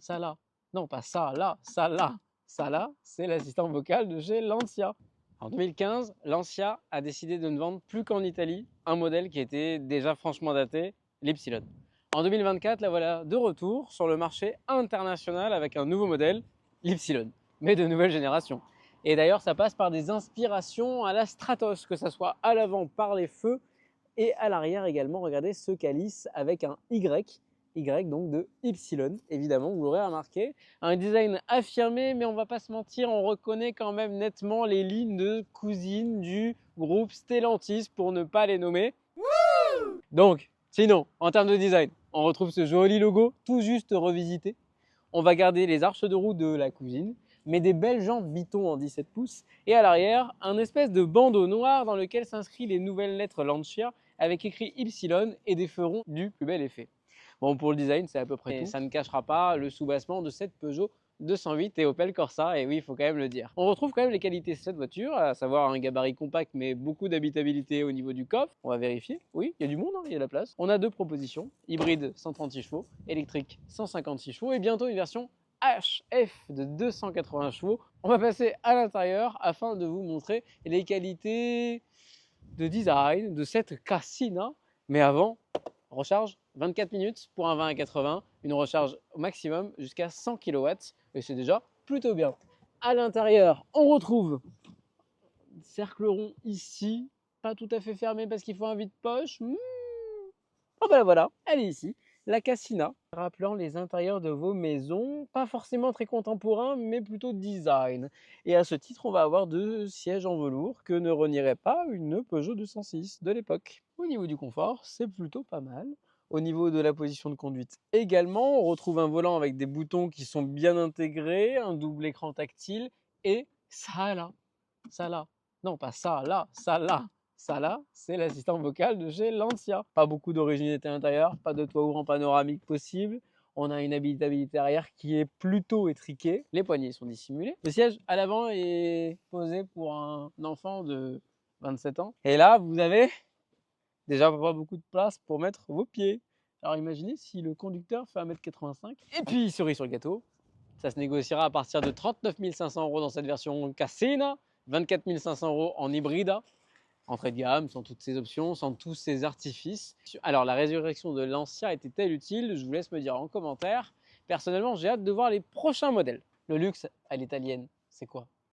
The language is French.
ça là. Non, pas ça là, ça là. Ça là, c'est l'assistant vocal de chez Lancia. En 2015, Lancia a décidé de ne vendre plus qu'en Italie un modèle qui était déjà franchement daté, l'Ypsilon. En 2024, la voilà de retour sur le marché international avec un nouveau modèle, l'Ypsilon, mais de nouvelle génération. Et d'ailleurs, ça passe par des inspirations à la Stratos, que ça soit à l'avant par les feux et à l'arrière également. Regardez ce calice avec un Y, Y donc de Ypsilon, évidemment, vous l'aurez remarqué. Un design affirmé, mais on va pas se mentir, on reconnaît quand même nettement les lignes de cousine du groupe Stellantis, pour ne pas les nommer. Donc, sinon, en termes de design, on retrouve ce joli logo tout juste revisité. On va garder les arches de roue de la cousine, mais des belles jantes Biton en 17 pouces. Et à l'arrière, un espèce de bandeau noir dans lequel s'inscrivent les nouvelles lettres Lancia avec écrit Ypsilon et des feux ronds du plus bel effet. Bon, pour le design, c'est à peu près tout. Ça ne cachera pas le soubassement de cette Peugeot 208 et Opel Corsa, et oui, il faut quand même le dire. On retrouve quand même les qualités de cette voiture, à savoir un gabarit compact mais beaucoup d'habitabilité au niveau du coffre. On va vérifier. Oui, il y a du monde, hein, il y a de la place. On a deux propositions, hybride 136 chevaux, électrique 156 chevaux et bientôt une version HF de 280 chevaux. On va passer à l'intérieur afin de vous montrer les qualités de design de cette Cassina. Mais avant, recharge 24 minutes pour un 20 à 80, une recharge au maximum jusqu'à 100 kW et c'est déjà plutôt bien. À l'intérieur, on retrouve cercle rond ici, pas tout à fait fermé parce qu'il faut un vide-poche. Oh ben voilà, elle est ici, la Cassina, rappelant les intérieurs de vos maisons, pas forcément très contemporains, mais plutôt design. Et à ce titre, on va avoir deux sièges en velours que ne renierait pas une Peugeot 206 de l'époque. Au niveau du confort, c'est plutôt pas mal. Au niveau de la position de conduite également, on retrouve un volant avec des boutons qui sont bien intégrés, un double écran tactile et ça là, non pas ça là, ça là. Ça là, c'est l'assistant vocal de chez Lancia. Pas beaucoup d'originalité intérieure, pas de toit ouvrant panoramique possible. On a une habitabilité arrière qui est plutôt étriquée. Les poignées sont dissimulées. Le siège à l'avant est posé pour un enfant de 27 ans. Et là, vous avez déjà pas beaucoup de place pour mettre vos pieds. Alors imaginez si le conducteur fait 1m85. Et puis, cerise sur le gâteau, ça se négociera à partir de 39 500 € dans cette version Cassina, 24 500 € en hybride, entrée de gamme, sans toutes ces options, sans tous ces artifices. Alors la résurrection de Lancia était-elle utile? Je vous laisse me dire en commentaire. Personnellement, j'ai hâte de voir les prochains modèles. Le luxe à l'italienne, c'est quoi?